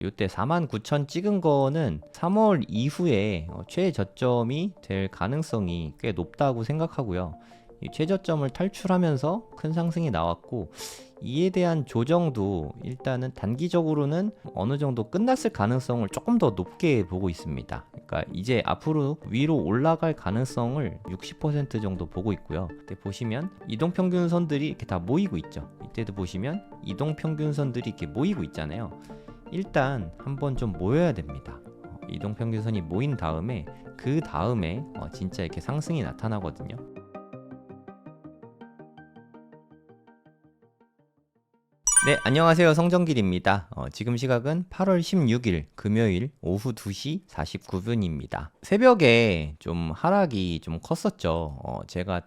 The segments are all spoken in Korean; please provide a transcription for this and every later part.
요때 49,000 찍은 거는 3월 이후에 최저점이 될 가능성이 꽤 높다고 생각하고요. 이 최저점을 탈출하면서 큰 상승이 나왔고, 이에 대한 조정도 일단은 단기적으로는 어느 정도 끝났을 가능성을 조금 더 높게 보고 있습니다. 그러니까 이제 앞으로 위로 올라갈 가능성을 60% 정도 보고 있고요. 이때 보시면 이동평균선들이 이렇게 다 모이고 있죠. 이때도 보시면 이동평균선들이 이렇게 모이고 있잖아요. 일단 한번 좀 모여야 됩니다. 이동평균선이 모인 다음에 그 다음에 진짜 이렇게 상승이 나타나거든요. 네, 안녕하세요. 성정길입니다. 지금 시각은 8월 16일 금요일 오후 2시 49분입니다. 새벽에 좀 하락이 좀 컸었죠. 제가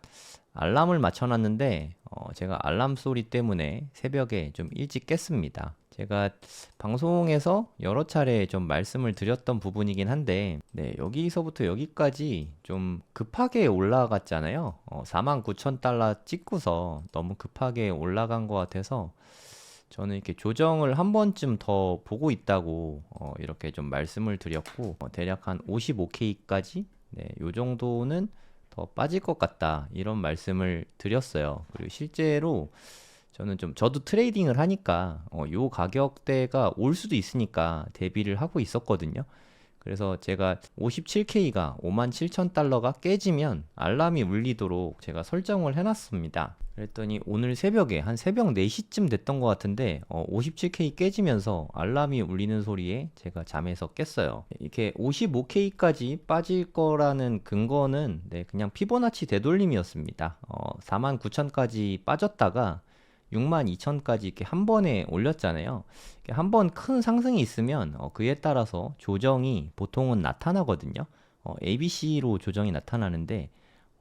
알람을 맞춰놨는데 제가 알람 소리 때문에 새벽에 좀 일찍 깼습니다. 제가 방송에서 여러 차례 좀 말씀을 드렸던 부분이긴 한데, 네, 여기서부터 여기까지 좀 급하게 올라갔잖아요. 49,000달러 찍고서 너무 급하게 올라간 것 같아서 저는 이렇게 조정을 한 번쯤 더 보고 있다고 이렇게 좀 말씀을 드렸고, 대략 한 55K까지 네, 요 정도는 더 빠질 것 같다 이런 말씀을 드렸어요. 그리고 실제로 저는 좀 저도 트레이딩을 하니까 요 가격대가 올 수도 있으니까 대비를 하고 있었거든요. 그래서 제가 57K가 57,000달러가 깨지면 알람이 울리도록 제가 설정을 해놨습니다. 그랬더니 오늘 새벽에 한 새벽 4시쯤 됐던 것 같은데 57K 깨지면서 알람이 울리는 소리에 제가 잠에서 깼어요. 이렇게 55K까지 빠질 거라는 근거는 네, 그냥 피보나치 되돌림이었습니다. 49,000까지 빠졌다가 62,000까지 이렇게 한 번에 올렸잖아요. 한 번 큰 상승이 있으면 그에 따라서 조정이 보통은 나타나거든요. ABC로 조정이 나타나는데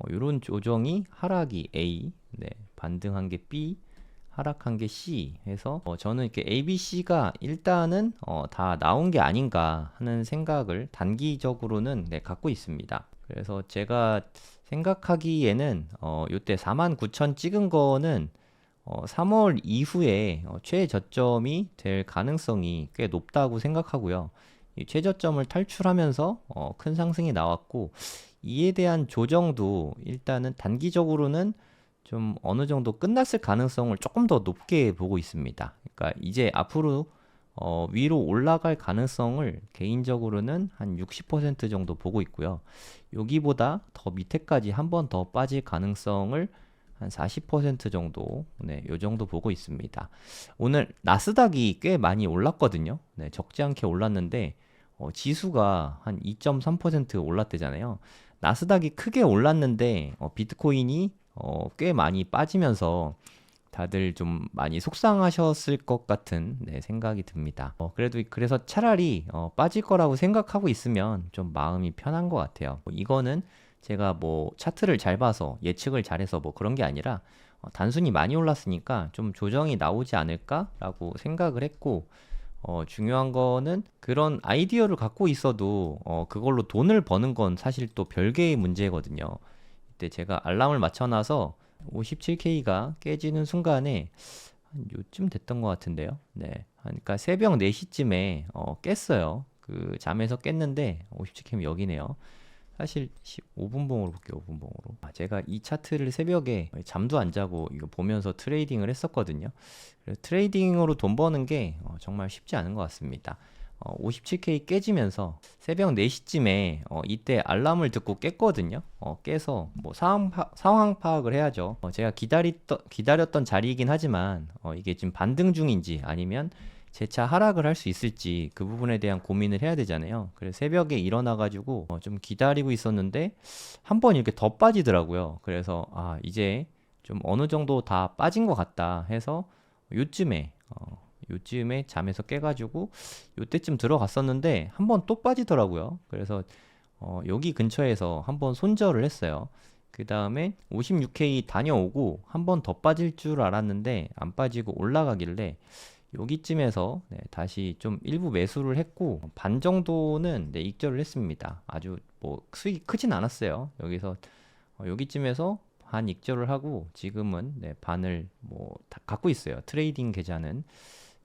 이런 조정이 하락이 A, 네, 반등한 게 B, 하락한 게 C 해서 저는 이렇게 ABC가 일단은 다 나온 게 아닌가 하는 생각을 단기적으로는 네, 갖고 있습니다. 그래서 제가 생각하기에는 요때 49,000 찍은 거는 3월 이후에 최저점이 될 가능성이 꽤 높다고 생각하고요. 이 최저점을 탈출하면서 큰 상승이 나왔고, 이에 대한 조정도 일단은 단기적으로는 좀 어느 정도 끝났을 가능성을 조금 더 높게 보고 있습니다. 그러니까 이제 앞으로 위로 올라갈 가능성을 개인적으로는 한 60% 정도 보고 있고요. 여기보다 더 밑에까지 한 번 더 빠질 가능성을 한 40% 정도, 네, 요 정도 보고 있습니다. 오늘 나스닥이 꽤 많이 올랐거든요. 네, 적지 않게 올랐는데 지수가 한 2.3% 올랐대잖아요. 나스닥이 크게 올랐는데 비트코인이 꽤 많이 빠지면서 다들 좀 많이 속상하셨을 것 같은 네, 생각이 듭니다. 그래서 차라리 빠질 거라고 생각하고 있으면 좀 마음이 편한 것 같아요. 이거는 제가 뭐 차트를 잘 봐서 예측을 잘해서 뭐 그런 게 아니라 단순히 많이 올랐으니까 좀 조정이 나오지 않을까라고 생각을 했고, 중요한 거는 그런 아이디어를 갖고 있어도 그걸로 돈을 버는 건 사실 또 별개의 문제거든요. 이때 제가 알람을 맞춰놔서 57K가 깨지는 순간에 한 요쯤 됐던 것 같은데요. 네. 그러니까 새벽 4시쯤에 깼어요. 그 잠에서 깼는데 57K면 여기네요. 사실 5분봉으로 볼게요. 5분봉으로. 제가 이 차트를 새벽에 잠도 안 자고 이거 보면서 트레이딩을 했었거든요. 그래서 트레이딩으로 돈 버는 게 정말 쉽지 않은 것 같습니다. 57K 깨지면서 새벽 4시쯤에 이때 알람을 듣고 깼거든요. 깨서 뭐 상황 파악을 해야죠. 제가 기다렸던 자리이긴 하지만 이게 지금 반등 중인지 아니면 재차 하락을 할 수 있을지 그 부분에 대한 고민을 해야 되잖아요. 그래서 새벽에 일어나가지고 좀 기다리고 있었는데 한 번 이렇게 더 빠지더라고요. 그래서 이제 좀 어느 정도 다 빠진 것 같다 해서 요쯤에 잠에서 깨가지고 요때쯤 들어갔었는데 한 번 또 빠지더라고요. 그래서 여기 근처에서 한 번 손절을 했어요. 그 다음에 56K 다녀오고 한 번 더 빠질 줄 알았는데 안 빠지고 올라가길래 여기쯤에서 네, 다시 좀 일부 매수를 했고 반 정도는 네, 익절을 했습니다. 아주 뭐 수익이 크진 않았어요. 여기서 여기쯤에서 반 익절을 하고 지금은 네, 반을 뭐 다 갖고 있어요. 트레이딩 계좌는.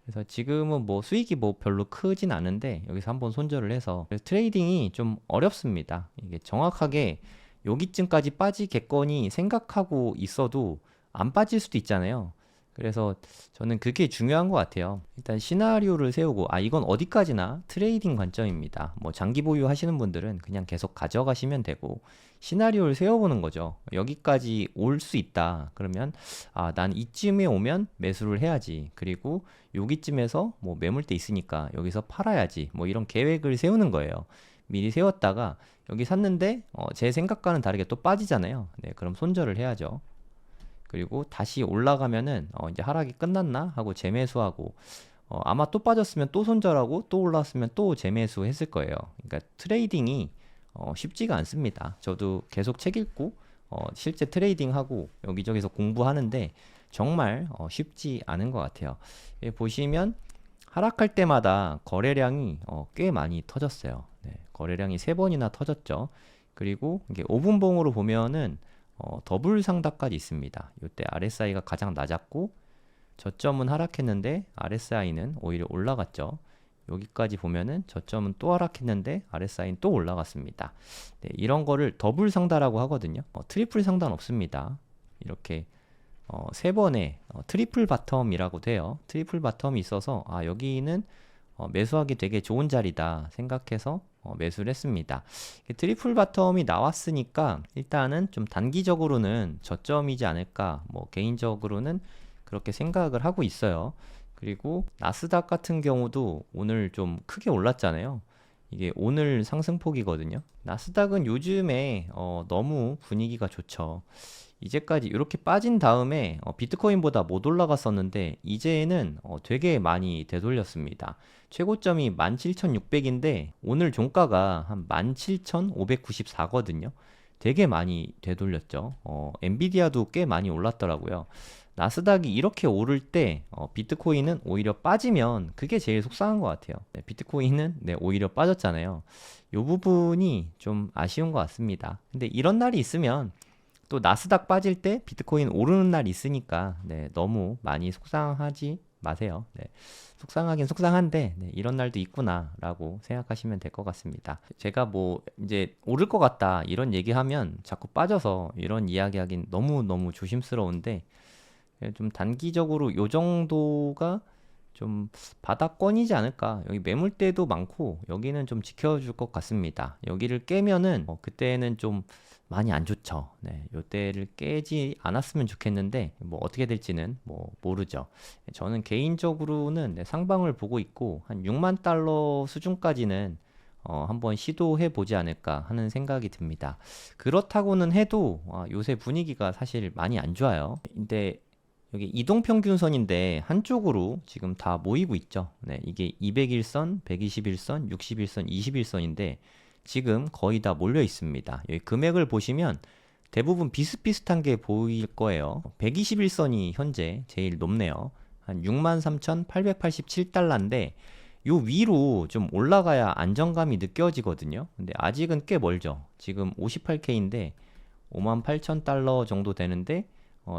그래서 지금은 뭐 수익이 뭐 별로 크진 않은데 여기서 한번 손절을 해서 그래서 트레이딩이 좀 어렵습니다. 이게 정확하게 여기쯤까지 빠지겠거니 생각하고 있어도 안 빠질 수도 있잖아요. 그래서 저는 그게 중요한 것 같아요. 일단 시나리오를 세우고, 이건 어디까지나 트레이딩 관점입니다. 뭐 장기 보유 하시는 분들은 그냥 계속 가져가시면 되고, 시나리오를 세워보는 거죠. 여기까지 올 수 있다. 그러면, 난 이쯤에 오면 매수를 해야지. 그리고 여기쯤에서 뭐 매물대 있으니까 여기서 팔아야지. 뭐 이런 계획을 세우는 거예요. 미리 세웠다가 여기 샀는데, 제 생각과는 다르게 또 빠지잖아요. 네, 그럼 손절을 해야죠. 그리고 다시 올라가면은 이제 하락이 끝났나 하고 재매수하고, 아마 또 빠졌으면 또 손절하고 또 올랐으면 또 재매수 했을 거예요. 그러니까 트레이딩이 쉽지가 않습니다. 저도 계속 책 읽고 실제 트레이딩하고 여기저기서 공부하는데 정말 쉽지 않은 것 같아요. 예, 보시면 하락할 때마다 거래량이 꽤 많이 터졌어요. 네, 거래량이 3번이나 터졌죠. 그리고 이게 5분봉으로 보면은 더블 상단까지 있습니다. 이때 RSI가 가장 낮았고 저점은 하락했는데 RSI는 오히려 올라갔죠. 여기까지 보면은 저점은 또 하락했는데 RSI는 또 올라갔습니다. 네, 이런 거를 더블 상단이라고 하거든요. 트리플 상단 없습니다. 이렇게 3번의 트리플 바텀이라고 해요. 트리플 바텀이 있어서 여기는 매수하기 되게 좋은 자리다 생각해서 매수를 했습니다. 트리플 바텀이 나왔으니까 일단은 좀 단기적으로는 저점이지 않을까, 뭐 개인적으로는 그렇게 생각을 하고 있어요. 그리고 나스닥 같은 경우도 오늘 좀 크게 올랐잖아요. 이게 오늘 상승폭이거든요. 나스닥은 요즘에 너무 분위기가 좋죠. 이제까지 이렇게 빠진 다음에 비트코인보다 못 올라갔었는데 이제는 되게 많이 되돌렸습니다. 최고점이 17,600인데 오늘 종가가 한 17,594거든요. 되게 많이 되돌렸죠. 엔비디아도 꽤 많이 올랐더라고요. 나스닥이 이렇게 오를 때 비트코인은 오히려 빠지면 그게 제일 속상한 것 같아요. 네, 비트코인은 오히려 빠졌잖아요. 이 부분이 좀 아쉬운 것 같습니다. 근데 이런 날이 있으면 또 나스닥 빠질 때 비트코인 오르는 날 있으니까 너무 많이 속상하지 마세요. 속상하긴 속상한데 이런 날도 있구나라고 생각하시면 될 것 같습니다. 제가 뭐 이제 오를 것 같다 이런 얘기하면 자꾸 빠져서 이런 이야기하긴 너무 조심스러운데 좀 단기적으로 요 정도가 좀 바닥권이지 않을까. 여기 매물대도 많고 여기는 좀 지켜줄 것 같습니다. 여기를 깨면은 그때는 좀 많이 안 좋죠. 네, 요때를 깨지 않았으면 좋겠는데 뭐 어떻게 될지는 뭐 모르죠. 저는 개인적으로는 상방을 보고 있고 한 6만 달러 수준까지는 한번 시도해 보지 않을까 하는 생각이 듭니다. 그렇다고는 해도 요새 분위기가 사실 많이 안 좋아요. 근데 여기 이동평균선인데 한쪽으로 지금 다 모이고 있죠. 네, 이게 200일선, 121선, 61선, 21선인데 지금 거의 다 몰려 있습니다. 여기 금액을 보시면 대부분 비슷비슷한 게 보일 거예요. 121선이 현재 제일 높네요. 한 63,887달러인데 요 위로 좀 올라가야 안정감이 느껴지거든요. 근데 아직은 꽤 멀죠. 지금 58K인데 58,000달러 정도 되는데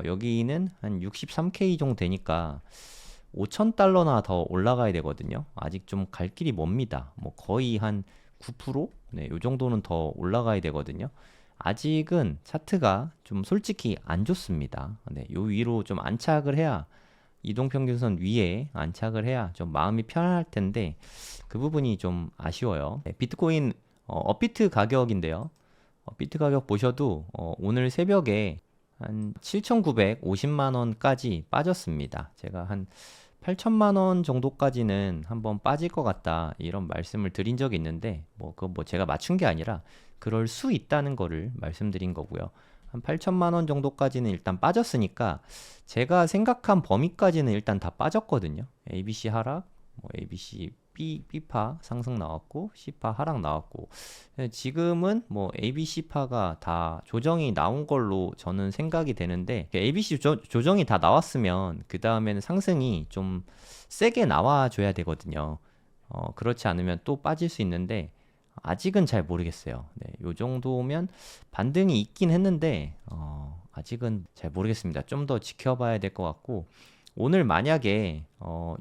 여기는 한 63K 정도 되니까 5,000달러나 더 올라가야 되거든요. 아직 좀 갈 길이 멉니다. 뭐 거의 한 9%? 네, 요 정도는 더 올라가야 되거든요. 아직은 차트가 좀 솔직히 안 좋습니다. 네, 요 위로 좀 안착을 해야 이동평균선 위에 안착을 해야 좀 마음이 편할 텐데 그 부분이 좀 아쉬워요. 네, 비트코인 업비트 가격인데요. 비트 가격 보셔도 오늘 새벽에 한 7,950만 원까지 빠졌습니다. 제가 한 8천만 원 정도까지는 한번 빠질 것 같다 이런 말씀을 드린 적이 있는데 그거 제가 맞춘 게 아니라 그럴 수 있다는 거를 말씀드린 거고요. 한 8천만 원 정도까지는 일단 빠졌으니까 제가 생각한 범위까지는 일단 다 빠졌거든요. ABC 하락, ABC B파 상승 나왔고 C파 하락 나왔고 지금은 뭐 ABC파가 다 조정이 나온 걸로 저는 생각이 되는데 ABC 조정이 다 나왔으면 그 다음에는 상승이 좀 세게 나와줘야 되거든요. 그렇지 않으면 또 빠질 수 있는데 아직은 잘 모르겠어요. 네, 요 정도면 반등이 있긴 했는데 아직은 잘 모르겠습니다. 좀 더 지켜봐야 될 것 같고 오늘 만약에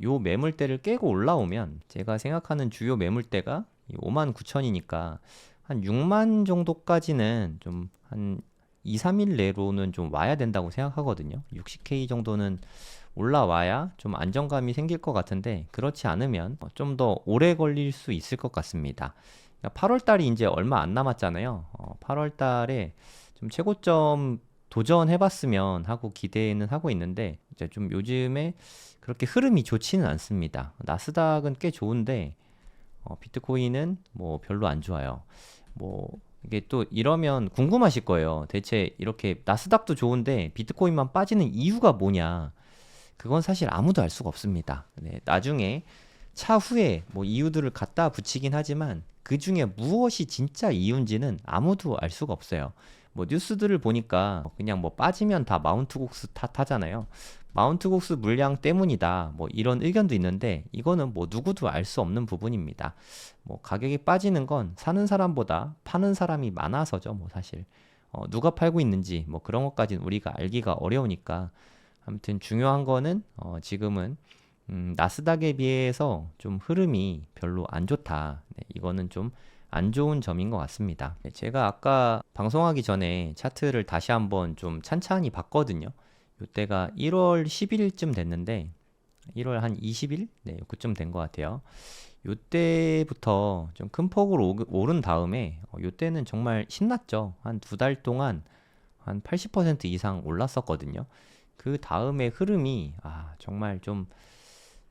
요 매물대를 깨고 올라오면 제가 생각하는 주요 매물대가 59,000이니까 한 6만 정도까지는 좀 한 2, 3일 내로는 좀 와야 된다고 생각하거든요. 60K 정도는 올라와야 좀 안정감이 생길 것 같은데 그렇지 않으면 좀 더 오래 걸릴 수 있을 것 같습니다. 8월 달이 이제 얼마 안 남았잖아요. 8월 달에 좀 최고점 도전해봤으면 하고 기대는 하고 있는데 이제 좀 요즘에 그렇게 흐름이 좋지는 않습니다. 나스닥은 꽤 좋은데 비트코인은 뭐 별로 안 좋아요. 뭐 이게 또 이러면 궁금하실 거예요. 대체 이렇게 나스닥도 좋은데 비트코인만 빠지는 이유가 뭐냐? 그건 사실 아무도 알 수가 없습니다. 네, 나중에 차후에 뭐 이유들을 갖다 붙이긴 하지만 그 중에 무엇이 진짜 이유인지는 아무도 알 수가 없어요. 뭐 뉴스들을 보니까 그냥 뭐 빠지면 다 마운트곡스 탓하잖아요. 마운트곡스 물량 때문이다. 뭐 이런 의견도 있는데 이거는 뭐 누구도 알 수 없는 부분입니다. 뭐 가격이 빠지는 건 사는 사람보다 파는 사람이 많아서죠. 뭐 사실 누가 팔고 있는지 뭐 그런 것까지는 우리가 알기가 어려우니까 아무튼 중요한 거는 지금은 나스닥에 비해서 좀 흐름이 별로 안 좋다. 네, 이거는 좀 안 좋은 점인 것 같습니다. 네, 제가 아까 방송하기 전에 차트를 다시 한번 좀 찬찬히 봤거든요. 이때가 1월 10일쯤 됐는데 1월 한 20일? 네, 그쯤 된 것 같아요. 이때부터 좀 큰 폭으로 오른 다음에 이때는 정말 신났죠. 한 두 달 동안 한 80% 이상 올랐었거든요. 그 다음에 흐름이 정말 좀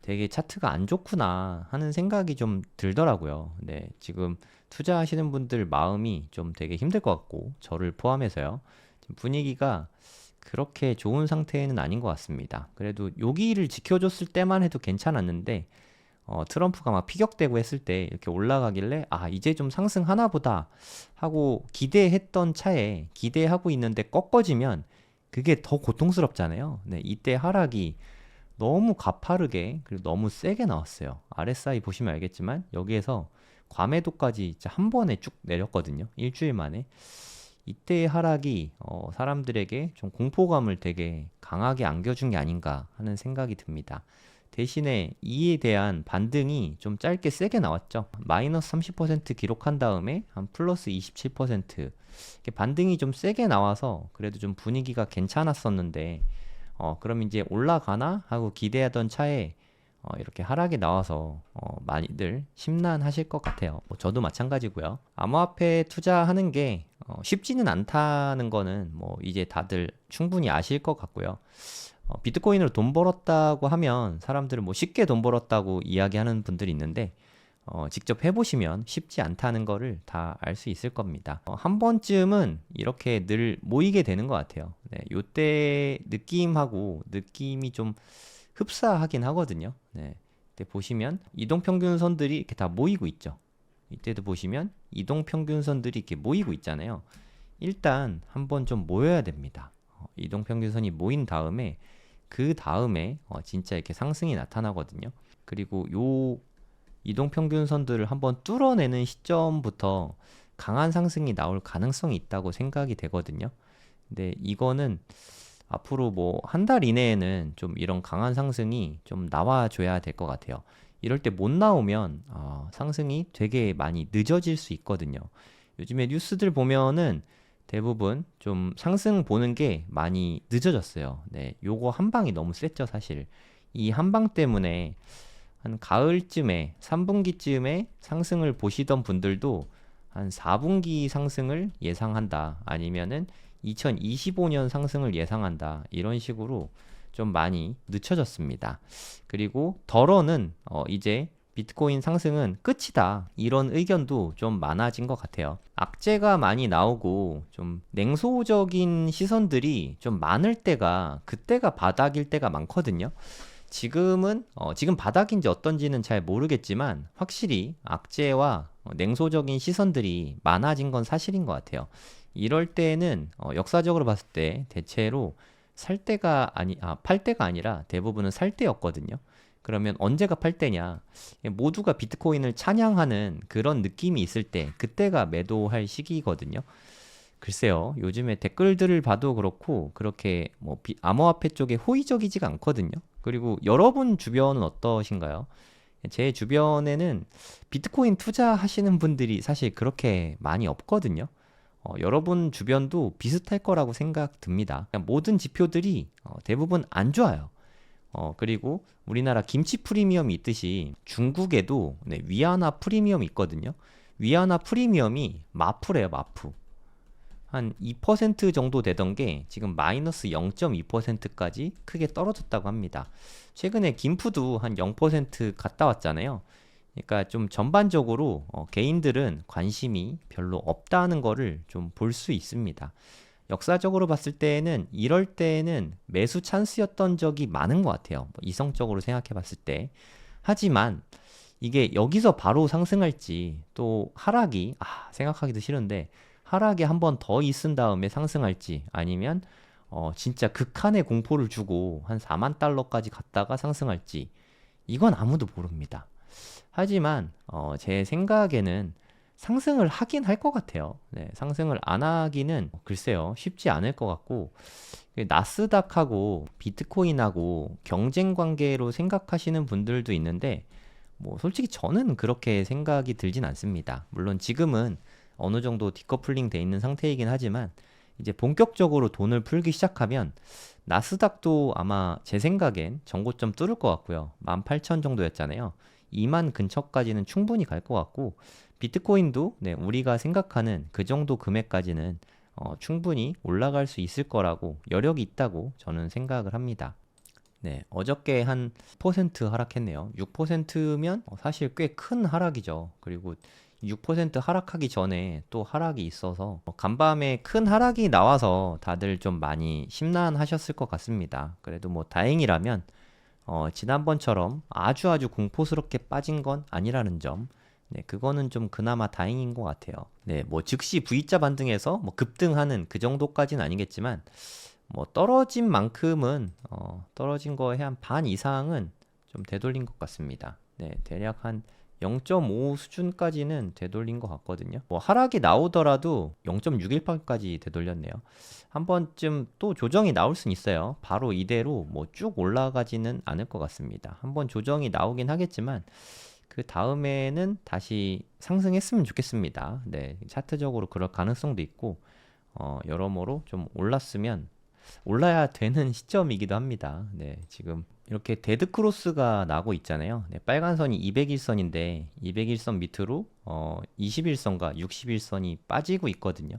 되게 차트가 안 좋구나 하는 생각이 좀 들더라고요. 네, 지금 투자하시는 분들 마음이 좀 되게 힘들 것 같고 저를 포함해서요. 지금 분위기가 그렇게 좋은 상태는 아닌 것 같습니다. 그래도 여기를 지켜줬을 때만 해도 괜찮았는데 트럼프가 막 피격되고 했을 때 이렇게 올라가길래 이제 좀 상승하나 보다 하고 기대했던 차에 기대하고 있는데 꺾어지면 그게 더 고통스럽잖아요. 네, 이때 하락이 너무 가파르게 그리고 너무 세게 나왔어요. RSI 보시면 알겠지만 여기에서 과매도까지 진짜 한 번에 쭉 내렸거든요. 일주일 만에. 이때의 하락이 사람들에게 좀 공포감을 되게 강하게 안겨준 게 아닌가 하는 생각이 듭니다. 대신에 이에 대한 반등이 좀 짧게 세게 나왔죠. 마이너스 30% 기록한 다음에 한 플러스 27% 이렇게 반등이 좀 세게 나와서 그래도 좀 분위기가 괜찮았었는데 그럼 이제 올라가나 하고 기대하던 차에 이렇게 하락이 나와서 많이들 심란하실 것 같아요. 뭐 저도 마찬가지고요. 암호화폐 투자하는 게 쉽지는 않다는 거는 뭐 이제 다들 충분히 아실 것 같고요. 비트코인으로 돈 벌었다고 하면 사람들은 뭐 쉽게 돈 벌었다고 이야기하는 분들이 있는데 직접 해보시면 쉽지 않다는 거를 다 알 수 있을 겁니다. 한 번쯤은 이렇게 늘 모이게 되는 것 같아요. 네, 요때 느낌이 좀 흡사하긴 하거든요. 네, 이때 보시면 이동평균선들이 이렇게 다 모이고 있죠. 이때도 보시면 이동평균선들이 이렇게 모이고 있잖아요. 일단 한번 좀 모여야 됩니다. 이동평균선이 모인 다음에 그 다음에 진짜 이렇게 상승이 나타나거든요. 그리고 요 이동평균선들을 한번 뚫어내는 시점부터 강한 상승이 나올 가능성이 있다고 생각이 되거든요. 근데 이거는 앞으로 뭐 한 달 이내에는 좀 이런 강한 상승이 좀 나와줘야 될 것 같아요. 이럴 때 못 나오면 상승이 되게 많이 늦어질 수 있거든요. 요즘에 뉴스들 보면은 대부분 좀 상승 보는 게 많이 늦어졌어요. 네, 요거 한 방이 너무 셌죠, 사실. 이 한 방 때문에 한 가을쯤에 3분기쯤에 상승을 보시던 분들도 한 4분기 상승을 예상한다. 아니면은 2025년 상승을 예상한다. 이런 식으로 좀 많이 늦춰졌습니다. 그리고 덜어는 이제 비트코인 상승은 끝이다. 이런 의견도 좀 많아진 것 같아요. 악재가 많이 나오고 좀 냉소적인 시선들이 좀 많을 때가 그때가 바닥일 때가 많거든요. 지금 바닥인지 어떤지는 잘 모르겠지만 확실히 악재와 냉소적인 시선들이 많아진 건 사실인 것 같아요. 이럴 때는 역사적으로 봤을 때 대체로 팔 때가 아니라 대부분은 살 때였거든요. 그러면 언제가 팔 때냐? 모두가 비트코인을 찬양하는 그런 느낌이 있을 때, 그때가 매도할 시기거든요. 글쎄요, 요즘에 댓글들을 봐도 그렇고, 그렇게 뭐 암호화폐 쪽에 호의적이지가 않거든요. 그리고 여러분 주변은 어떠신가요? 제 주변에는 비트코인 투자하시는 분들이 사실 그렇게 많이 없거든요. 여러분 주변도 비슷할 거라고 생각 듭니다. 그냥 모든 지표들이 대부분 안 좋아요. 그리고 우리나라 김치 프리미엄이 있듯이 중국에도 네, 위안화 프리미엄이 있거든요. 위안화 프리미엄이 마프래요, 마프. 한 2% 정도 되던 게 지금 마이너스 0.2%까지 크게 떨어졌다고 합니다. 최근에 김푸도 한 0% 갔다 왔잖아요. 그러니까 좀 전반적으로 개인들은 관심이 별로 없다는 거를 좀 볼 수 있습니다. 역사적으로 봤을 때에는 이럴 때에는 매수 찬스였던 적이 많은 것 같아요. 뭐 이성적으로 생각해 봤을 때. 하지만 이게 여기서 바로 상승할지 또 하락이 생각하기도 싫은데 하락이 한 번 더 있은 다음에 상승할지 아니면 진짜 극한의 공포를 주고 한 4만 달러까지 갔다가 상승할지 이건 아무도 모릅니다. 하지만 제 생각에는 상승을 하긴 할 것 같아요. 네, 상승을 안 하기는 글쎄요 쉽지 않을 것 같고 나스닥하고 비트코인하고 경쟁 관계로 생각하시는 분들도 있는데 뭐 솔직히 저는 그렇게 생각이 들진 않습니다. 물론 지금은 어느 정도 디커플링 돼 있는 상태이긴 하지만 이제 본격적으로 돈을 풀기 시작하면 나스닥도 아마 제 생각엔 전고점 뚫을 것 같고요. 18,000 정도였잖아요. 2만 근처까지는 충분히 갈 것 같고 비트코인도 네, 우리가 생각하는 그 정도 금액까지는 충분히 올라갈 수 있을 거라고 여력이 있다고 저는 생각을 합니다. 네, 어저께 한 6% 하락했네요. 6%면 사실 꽤 큰 하락이죠. 그리고 6% 하락하기 전에 또 하락이 있어서 간밤에 큰 하락이 나와서 다들 좀 많이 심란하셨을 것 같습니다. 그래도 뭐 다행이라면 지난번처럼 아주 공포스럽게 빠진 건 아니라는 점. 네, 그거는 좀 그나마 다행인 것 같아요. 네, 뭐 즉시 V자 반등해서 뭐 급등하는 그 정도까지는 아니겠지만 뭐 떨어진 만큼은 떨어진 거에 한 반 이상은 좀 되돌린 것 같습니다. 네, 대략 한 0.5 수준까지는 되돌린 것 같거든요. 뭐 하락이 나오더라도 0.618까지 되돌렸네요. 한 번쯤 또 조정이 나올 수는 있어요. 바로 이대로 뭐 쭉 올라가지는 않을 것 같습니다. 한번 조정이 나오긴 하겠지만 그 다음에는 다시 상승했으면 좋겠습니다. 네, 차트적으로 그럴 가능성도 있고 여러모로 좀 올라야 되는 시점이기도 합니다. 네, 지금 이렇게 데드 크로스가 나고 있잖아요. 네, 빨간 선이 201선인데 201선 밑으로 21선과 61선이 빠지고 있거든요.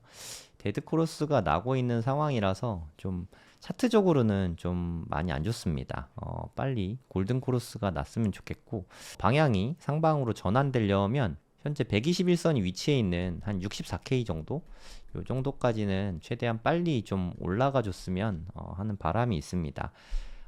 데드 크로스가 나고 있는 상황이라서 좀 차트적으로는 좀 많이 안 좋습니다. 빨리 골든 크로스가 났으면 좋겠고 방향이 상방으로 전환되려면 현재 121선이 위치해 있는 한 64K 정도 요 정도까지는 최대한 빨리 좀 올라가 줬으면 하는 바람이 있습니다.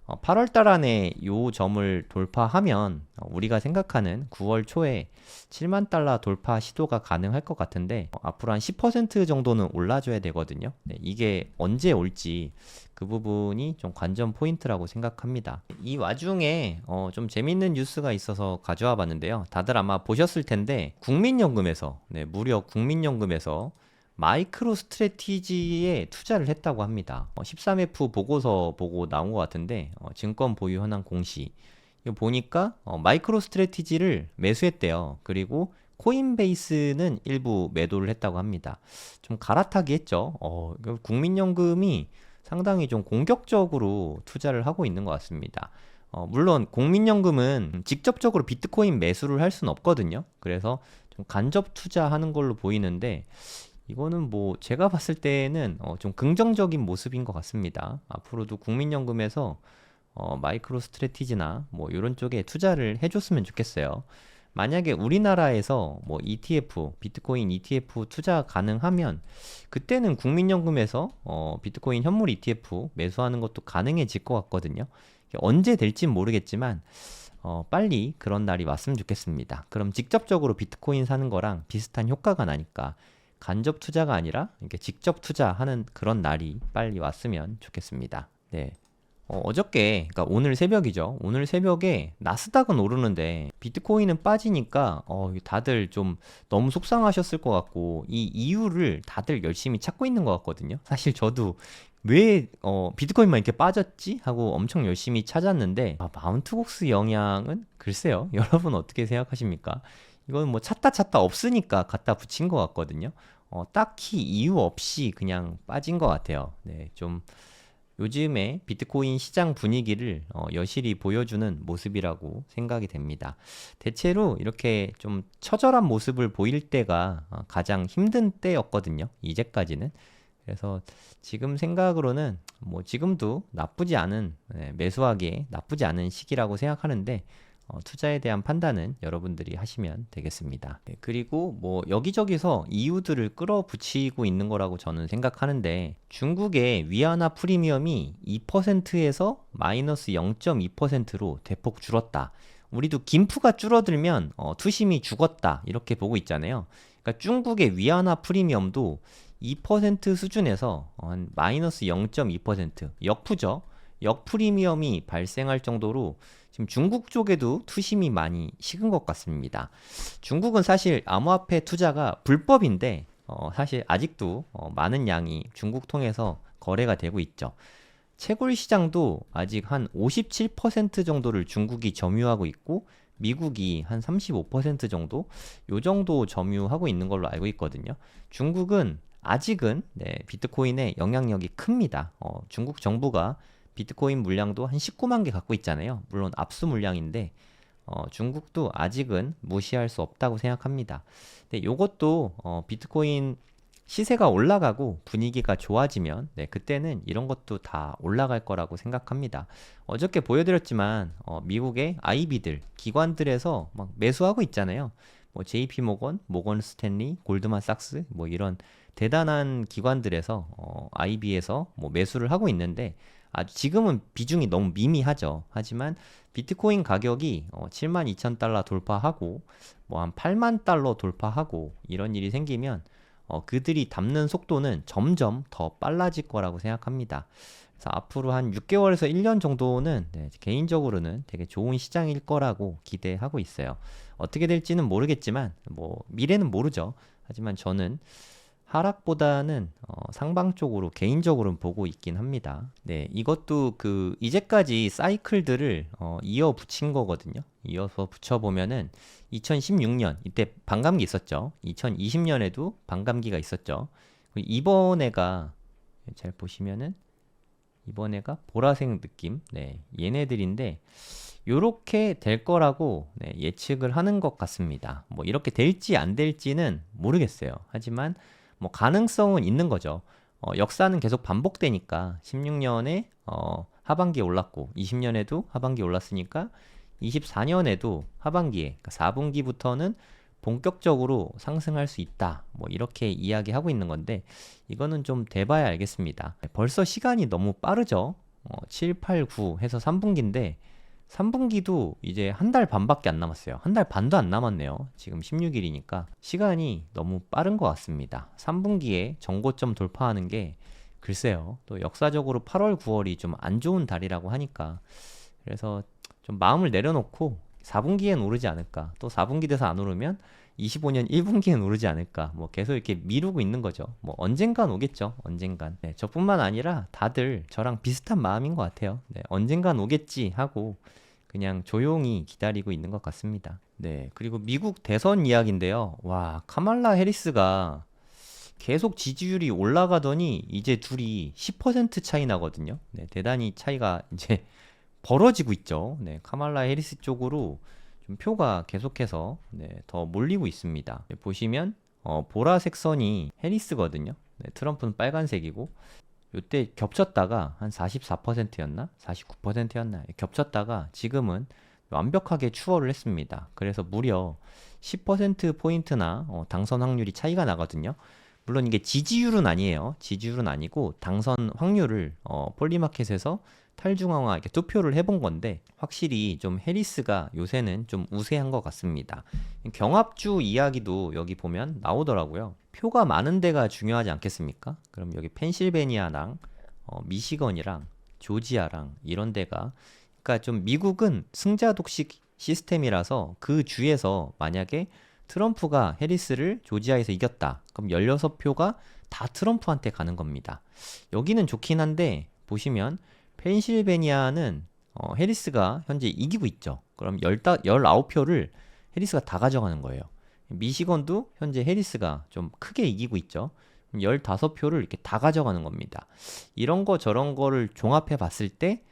8월 달 안에 요 점을 돌파하면 우리가 생각하는 9월 초에 7만 달러 돌파 시도가 가능할 것 같은데 앞으로 한 10% 정도는 올라줘야 되거든요. 네, 이게 언제 올지 그 부분이 좀 관전 포인트라고 생각합니다. 이 와중에 좀 재밌는 뉴스가 있어서 가져와 봤는데요. 다들 아마 보셨을 텐데 국민연금에서 무려 국민연금에서 마이크로 스트래티지에 투자를 했다고 합니다. 13F 보고서 보고 나온 것 같은데 증권 보유 현황 공시 이거 보니까 마이크로 스트래티지를 매수했대요. 그리고 코인베이스는 일부 매도를 했다고 합니다. 좀 갈아타기 했죠. 국민연금이 상당히 좀 공격적으로 투자를 하고 있는 것 같습니다. 물론 국민연금은 직접적으로 비트코인 매수를 할 수는 없거든요. 그래서 좀 간접 투자하는 걸로 보이는데 이거는 뭐 제가 봤을 때는 좀 긍정적인 모습인 것 같습니다. 앞으로도 국민연금에서 마이크로 스트래티지나 뭐 이런 쪽에 투자를 해줬으면 좋겠어요. 만약에 우리나라에서 뭐 ETF, 비트코인 ETF 투자 가능하면 그때는 국민연금에서 비트코인 현물 ETF 매수하는 것도 가능해질 것 같거든요. 언제 될진 모르겠지만 빨리 그런 날이 왔으면 좋겠습니다. 그럼 직접적으로 비트코인 사는 거랑 비슷한 효과가 나니까 간접 투자가 아니라 이렇게 직접 투자하는 그런 날이 빨리 왔으면 좋겠습니다. 네. 어저께, 그러니까 오늘 새벽이죠. 오늘 새벽에 나스닥은 오르는데 비트코인은 빠지니까 다들 좀 너무 속상하셨을 것 같고 이 이유를 다들 열심히 찾고 있는 것 같거든요. 사실 저도 왜 비트코인만 이렇게 빠졌지? 하고 엄청 열심히 찾았는데 마운트 곡스 영향은 글쎄요. 여러분 어떻게 생각하십니까? 이건 뭐 찾다 없으니까 갖다 붙인 것 같거든요. 딱히 이유 없이 그냥 빠진 것 같아요. 네, 좀 요즘에 비트코인 시장 분위기를 여실히 보여주는 모습이라고 생각이 됩니다. 대체로 이렇게 좀 처절한 모습을 보일 때가 가장 힘든 때였거든요. 이제까지는. 그래서 지금 생각으로는 뭐 지금도 나쁘지 않은 매수하기에 나쁘지 않은 시기라고 생각하는데 투자에 대한 판단은 여러분들이 하시면 되겠습니다. 네, 그리고 뭐 여기저기서 이유들을 끌어붙이고 있는 거라고 저는 생각하는데 중국의 위안화 프리미엄이 2%에서 마이너스 0.2%로 대폭 줄었다. 우리도 김프가 줄어들면 투심이 죽었다 이렇게 보고 있잖아요. 그러니까 중국의 위안화 프리미엄도 2% 수준에서 한 마이너스 0.2% 역푸죠. 역프리미엄이 발생할 정도로 지금 중국 쪽에도 투심이 많이 식은 것 같습니다. 중국은 사실 암호화폐 투자가 불법인데 사실 아직도 많은 양이 중국 통해서 거래가 되고 있죠. 채굴 시장도 아직 한 57% 정도를 중국이 점유하고 있고 미국이 한 35% 정도 요 정도 점유하고 있는 걸로 알고 있거든요. 중국은 아직은 비트코인의 영향력이 큽니다. 중국 정부가 비트코인 물량도 한 19만 개 갖고 있잖아요. 물론 압수 물량인데 중국도 아직은 무시할 수 없다고 생각합니다. 근데 요것도 비트코인 시세가 올라가고 분위기가 좋아지면 그때는 이런 것도 다 올라갈 거라고 생각합니다. 어저께 보여드렸지만 미국의 IB들, 기관들에서 막 매수하고 있잖아요. 뭐 JP 모건 스탠리, 골드만삭스 뭐 이런 대단한 기관들에서 IB에서 뭐 매수를 하고 있는데 아주 지금은 비중이 너무 미미하죠. 하지만 비트코인 가격이 72,000달러 돌파하고 뭐 한 8만 달러 돌파하고 이런 일이 생기면 그들이 담는 속도는 점점 더 빨라질 거라고 생각합니다. 그래서 앞으로 한 6개월에서 1년 정도는 개인적으로는 되게 좋은 시장일 거라고 기대하고 있어요. 어떻게 될지는 모르겠지만 뭐 미래는 모르죠. 하지만 저는 하락보다는 상방 쪽으로 개인적으로는 보고 있긴 합니다. 네, 이것도 그 이제까지 사이클들을 이어 붙인 거거든요. 이어서 붙여보면은 2016년 이때 반감기 있었죠. 2020년에도 반감기가 있었죠. 이번에가 잘 보시면은 이번에가 보라색 느낌. 네, 얘네들인데 요렇게 될 거라고 예측을 하는 것 같습니다. 뭐 이렇게 될지 안 될지는 모르겠어요. 하지만 뭐 가능성은 있는 거죠. 역사는 계속 반복되니까 16년에 하반기에 올랐고 20년에도 하반기에 올랐으니까 24년에도 하반기에 그러니까 4분기부터는 본격적으로 상승할 수 있다. 뭐 이렇게 이야기하고 있는 건데 이거는 좀 돼봐야 알겠습니다. 벌써 시간이 너무 빠르죠. 7, 8, 9 해서 3분기인데 3분기도 이제 한 달 반밖에 안 남았어요. 한 달 반도 안 남았네요. 지금 16일이니까 시간이 너무 빠른 것 같습니다. 3분기에 정고점 돌파하는 게 글쎄요. 또 역사적으로 8월, 9월이 좀 안 좋은 달이라고 하니까 그래서 좀 마음을 내려놓고 4분기엔 오르지 않을까. 또 4분기 돼서 안 오르면 25년 1분기엔 오르지 않을까. 뭐 계속 이렇게 미루고 있는 거죠. 뭐 언젠간 오겠죠. 언젠간. 네, 저뿐만 아니라 다들 저랑 비슷한 마음인 것 같아요. 네, 언젠간 오겠지 하고 그냥 조용히 기다리고 있는 것 같습니다. 네, 그리고 미국 대선 이야기인데요. 와, 카말라 해리스가 계속 지지율이 올라가더니 이제 둘이 10% 차이 나거든요. 네, 대단히 차이가 이제 벌어지고 있죠. 네, 카말라 해리스 쪽으로 좀 표가 계속해서 더 몰리고 있습니다. 네, 보시면 보라색 선이 해리스거든요. 네, 트럼프는 빨간색이고 요때 겹쳤다가 한 44%였나? 49%였나? 겹쳤다가 지금은 완벽하게 추월을 했습니다. 그래서 무려 10%포인트나 당선 확률이 차이가 나거든요. 물론 이게 지지율은 아니에요. 지지율은 아니고 당선 확률을 폴리마켓에서 탈중앙화 이렇게 투표를 해본 건데 확실히 좀 해리스가 요새는 좀 우세한 것 같습니다. 경합주 이야기도 여기 보면 나오더라고요. 표가 많은 데가 중요하지 않겠습니까? 그럼 여기 펜실베니아랑 미시건이랑 조지아랑 이런 데가, 그러니까 좀 미국은 승자 독식 시스템이라서 그 주에서 만약에 트럼프가 해리스를 조지아에서 이겼다. 그럼 16표가 다 트럼프한테 가는 겁니다. 여기는 좋긴 한데 보시면 펜실베니아는 해리스가 현재 이기고 있죠. 그럼 19표를 해리스가 다 가져가는 거예요. 미시건도 현재 해리스가 좀 크게 이기고 있죠. 15표를 이렇게 다 가져가는 겁니다. 이런 거 저런 거를 종합해 봤을 때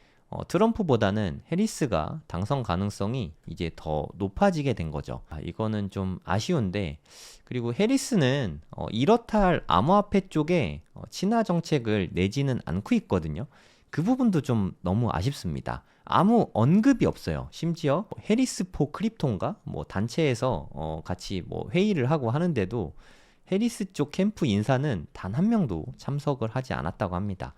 트럼프보다는 해리스가 당선 가능성이 이제 더 높아지게 된 거죠. 이거는 좀 아쉬운데, 그리고 해리스는 이렇다 할 암호화폐 쪽에 친화 정책을 내지는 않고 있거든요. 그 부분도 좀 너무 아쉽습니다. 아무 언급이 없어요. 심지어 해리스 포 크립토인가 뭐 단체에서 같이 뭐 회의를 하고 하는데도 해리스 쪽 캠프 인사는 단 한 명도 참석을 하지 않았다고 합니다.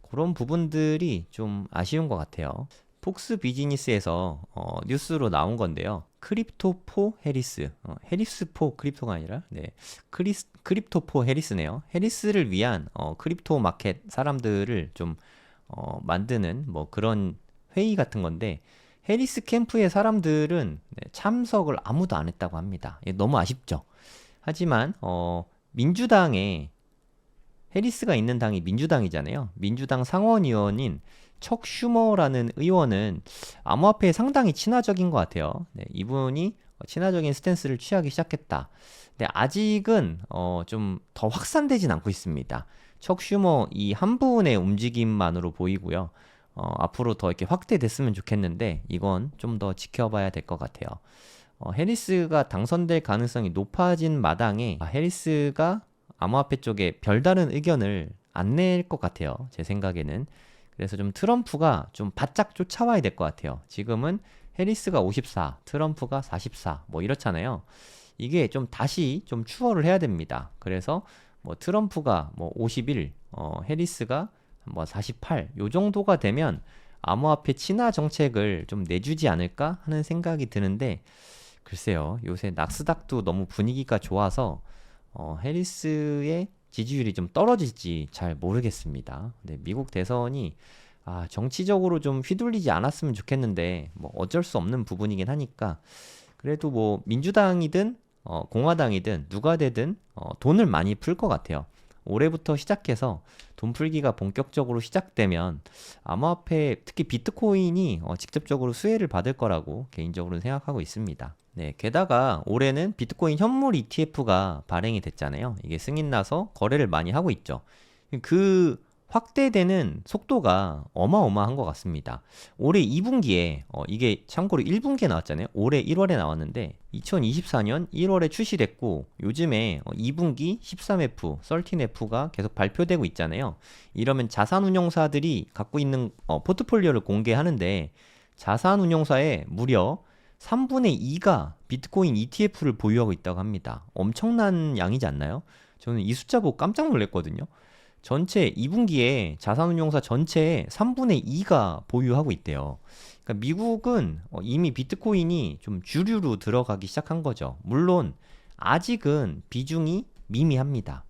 그런 부분들이 좀 아쉬운 것 같아요. 폭스 비즈니스에서 뉴스로 나온 건데요. 크립토 포 해리스, 해리스 포 크립토가 아니라 크립토 포 해리스네요. 해리스를 위한 크립토 마켓 사람들을 좀 만드는 뭐 그런 회의 같은 건데, 해리스 캠프의 사람들은 참석을 아무도 안 했다고 합니다. 너무 아쉽죠. 하지만 민주당에 해리스가 있는 당이 민주당이잖아요. 민주당 상원의원인 척 슈머라는 의원은 암호화폐에 상당히 친화적인 것 같아요. 네, 이분이 친화적인 스탠스를 취하기 시작했다. 근데 아직은 좀 더 확산되진 않고 있습니다. 척 슈머 이 한 분의 움직임만으로 보이고요. 앞으로 더 이렇게 확대됐으면 좋겠는데 이건 좀 더 지켜봐야 될 것 같아요. 해리스가 당선될 가능성이 높아진 마당에 해리스가 암호화폐 쪽에 별다른 의견을 안 낼 것 같아요. 제 생각에는. 그래서 좀 트럼프가 좀 바짝 쫓아와야 될 것 같아요. 지금은 해리스가 54, 트럼프가 44, 뭐 이렇잖아요. 이게 좀 다시 좀 추월을 해야 됩니다. 그래서 뭐 트럼프가 뭐 51, 해리스가 뭐 48, 요 정도가 되면 암호화폐 친화 정책을 좀 내주지 않을까 하는 생각이 드는데, 글쎄요, 요새 낙스닥도 너무 분위기가 좋아서 해리스의 지지율이 좀 떨어질지 잘 모르겠습니다. 근데 미국 대선이 정치적으로 좀 휘둘리지 않았으면 좋겠는데 뭐 어쩔 수 없는 부분이긴 하니까, 그래도 뭐 민주당이든 공화당이든 누가 되든 돈을 많이 풀 것 같아요. 올해부터 시작해서 돈 풀기가 본격적으로 시작되면 암호화폐, 특히 비트코인이 직접적으로 수혜를 받을 거라고 개인적으로는 생각하고 있습니다. 네, 게다가 올해는 비트코인 현물 ETF가 발행이 됐잖아요. 이게 승인 나서 거래를 많이 하고 있죠. 그 확대되는 속도가 어마어마한 것 같습니다. 올해 2분기에 이게 참고로 1분기에 나왔잖아요. 올해 1월에 나왔는데 2024년 1월에 출시됐고 요즘에 2분기 13F, 13F가 계속 발표되고 있잖아요. 이러면 자산운용사들이 갖고 있는 포트폴리오를 공개하는데, 자산운용사의 무려 3분의 2가 비트코인 ETF를 보유하고 있다고 합니다. 엄청난 양이지 않나요? 저는 이 숫자 보고 깜짝 놀랐거든요. 전체 2분기에 자산운용사 전체의 3분의 2가 보유하고 있대요. 그러니까 미국은 이미 비트코인이 좀 주류로 들어가기 시작한 거죠. 물론 아직은 비중이 미미합니다.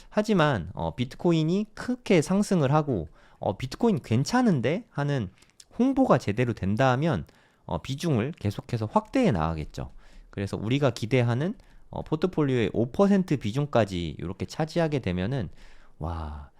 하지만 비트코인이 크게 상승을 하고 비트코인 괜찮은데 하는 홍보가 제대로 된다면 비중을 계속해서 확대해 나가겠죠. 그래서 우리가 기대하는 포트폴리오의 5% 비중까지 이렇게 차지하게 되면은 와,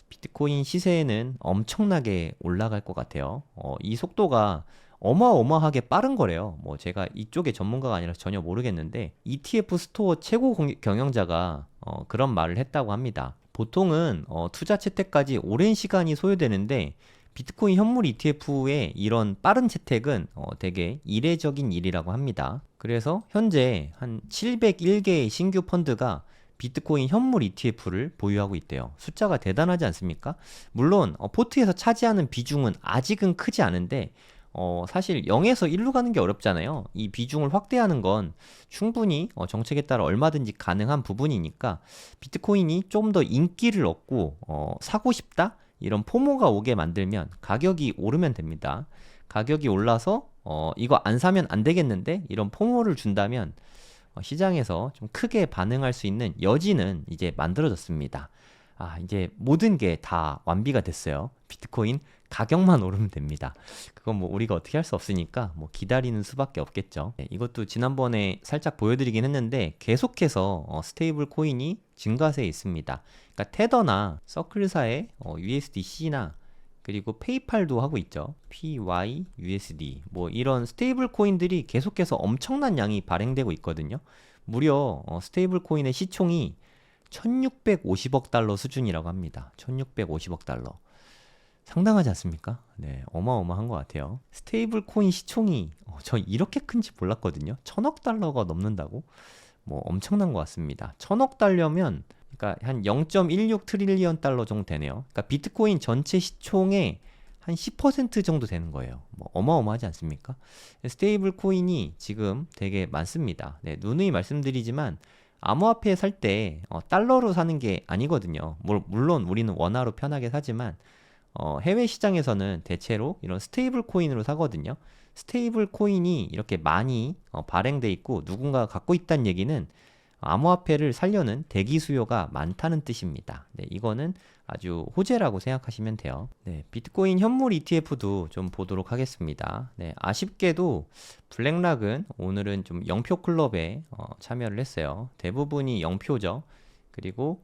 비트코인 시세는 엄청나게 올라갈 것 같아요. 이 속도가 어마어마하게 빠른 거래요. 뭐 제가 이쪽의 전문가가 아니라 전혀 모르겠는데 ETF 스토어 최고 경영자가 그런 말을 했다고 합니다. 보통은 투자 채택까지 오랜 시간이 소요되는데 비트코인 현물 ETF의 이런 빠른 채택은 되게 이례적인 일이라고 합니다. 그래서 현재 한 701개의 신규 펀드가 비트코인 현물 ETF를 보유하고 있대요. 숫자가 대단하지 않습니까? 물론 포트에서 차지하는 비중은 아직은 크지 않은데 사실 0에서 1로 가는 게 어렵잖아요. 이 비중을 확대하는 건 충분히 정책에 따라 얼마든지 가능한 부분이니까 비트코인이 좀 더 인기를 얻고 사고 싶다? 이런 포모가 오게 만들면 가격이 오르면 됩니다. 가격이 올라서 이거 안 사면 안 되겠는데? 이런 포모를 준다면 시장에서 좀 크게 반응할 수 있는 여지는 이제 만들어졌습니다. 이제 모든 게 다 완비가 됐어요. 비트코인 가격만 오르면 됩니다. 그건 뭐 우리가 어떻게 할 수 없으니까 뭐 기다리는 수밖에 없겠죠. 네, 이것도 지난번에 살짝 보여드리긴 했는데 계속해서 스테이블 코인이 증가세에 있습니다. 그러니까 테더나 서클사의 USDC나 그리고 페이팔도 하고 있죠. PYUSD 뭐 이런 스테이블 코인들이 계속해서 엄청난 양이 발행되고 있거든요. 무려 스테이블 코인의 시총이 1650억 달러 수준이라고 합니다. 1650억 달러. 상당하지 않습니까? 네, 어마어마한 것 같아요. 스테이블 코인 시총이 저 이렇게 큰지 몰랐거든요. 1000억 달러가 넘는다고? 뭐 엄청난 것 같습니다. 1000억 달러면 그러니까 한 0.16 트릴리언 달러 정도 되네요. 그러니까 비트코인 전체 시총의 한 10% 정도 되는 거예요. 뭐 어마어마하지 않습니까? 스테이블 코인이 지금 되게 많습니다. 네, 누누이 말씀드리지만 암호화폐 살 때 달러로 사는 게 아니거든요. 물론 우리는 원화로 편하게 사지만 해외 시장에서는 대체로 이런 스테이블 코인으로 사거든요. 스테이블 코인이 이렇게 많이 발행돼 있고 누군가가 갖고 있다는 얘기는 암호화폐를 살려는 대기 수요가 많다는 뜻입니다. 네, 이거는 아주 호재라고 생각하시면 돼요. 네, 비트코인 현물 ETF도 좀 보도록 하겠습니다. 네, 아쉽게도 블랙락은 오늘은 좀 0표 클럽에 참여를 했어요. 대부분이 0표죠. 그리고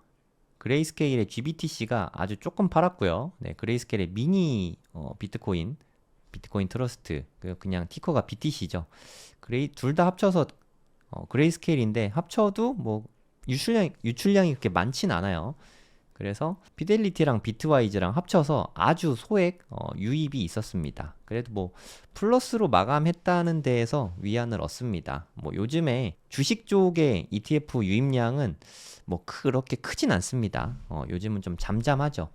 그레이스케일의 GBTC가 아주 조금 팔았고요. 네, 그레이스케일의 미니 비트코인 트러스트 그냥 티커가 BTC죠. 둘 다 합쳐서 그레이스케일인데 합쳐도 뭐 유출량이 그렇게 많진 않아요. 그래서 피델리티랑 비트와이즈랑 합쳐서 아주 소액 유입이 있었습니다. 그래도 뭐 플러스로 마감했다는 데에서 위안을 얻습니다. 뭐 요즘에 주식 쪽의 ETF 유입량은 뭐 그렇게 크진 않습니다. 요즘은 좀 잠잠하죠.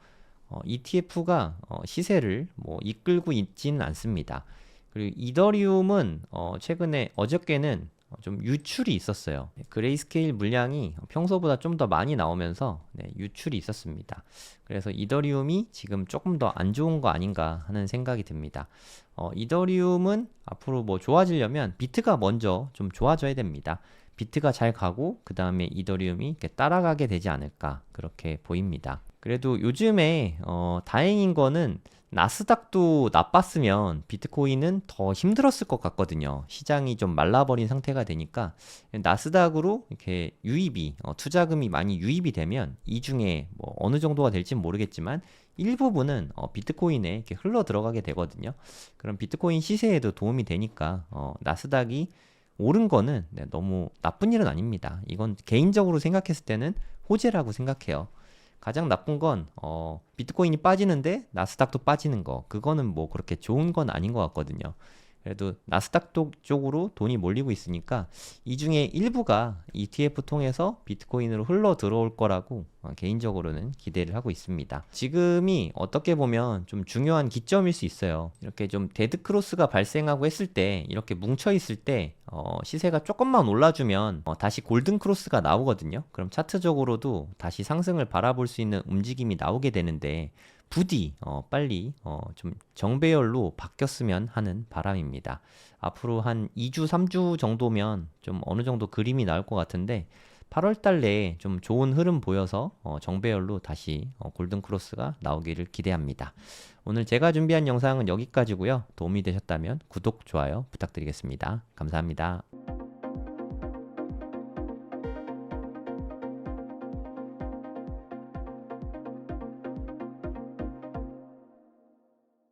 ETF가 시세를 뭐 이끌고 있지는 않습니다. 그리고 이더리움은 최근에 어저께는 좀 유출이 있었어요. 그레이스케일 물량이 평소보다 좀 더 많이 나오면서 유출이 있었습니다. 그래서 이더리움이 지금 조금 더 안 좋은 거 아닌가 하는 생각이 듭니다. 이더리움은 앞으로 뭐 좋아지려면 비트가 먼저 좀 좋아져야 됩니다. 비트가 잘 가고 그 다음에 이더리움이 이렇게 따라가게 되지 않을까 그렇게 보입니다. 그래도 요즘에 다행인 거는 나스닥도 나빴으면 비트코인은 더 힘들었을 것 같거든요. 시장이 좀 말라버린 상태가 되니까 나스닥으로 이렇게 유입이 투자금이 많이 유입이 되면 이 중에 뭐 어느 정도가 될지는 모르겠지만 일부분은 비트코인에 이렇게 흘러 들어가게 되거든요. 그럼 비트코인 시세에도 도움이 되니까 나스닥이 오른 거는 너무 나쁜 일은 아닙니다. 이건 개인적으로 생각했을 때는 호재라고 생각해요. 가장 나쁜 건 비트코인이 빠지는데 나스닥도 빠지는 거. 그거는 뭐 그렇게 좋은 건 아닌 것 같거든요. 그래도 나스닥 쪽으로 돈이 몰리고 있으니까 이 중에 일부가 ETF 통해서 비트코인으로 흘러 들어올 거라고 개인적으로는 기대를 하고 있습니다. 지금이 어떻게 보면 좀 중요한 기점일 수 있어요. 이렇게 좀 데드크로스가 발생하고 했을 때 이렇게 뭉쳐 있을 때 시세가 조금만 올라주면 다시 골든크로스가 나오거든요. 그럼 차트적으로도 다시 상승을 바라볼 수 있는 움직임이 나오게 되는데 부디 빨리 좀 정배열로 바뀌었으면 하는 바람입니다. 앞으로 한 2주, 3주 정도면 좀 어느 정도 그림이 나올 것 같은데 8월 달 내에 좀 좋은 흐름 보여서 정배열로 다시 골든크로스가 나오기를 기대합니다. 오늘 제가 준비한 영상은 여기까지고요. 도움이 되셨다면 구독, 좋아요 부탁드리겠습니다. 감사합니다.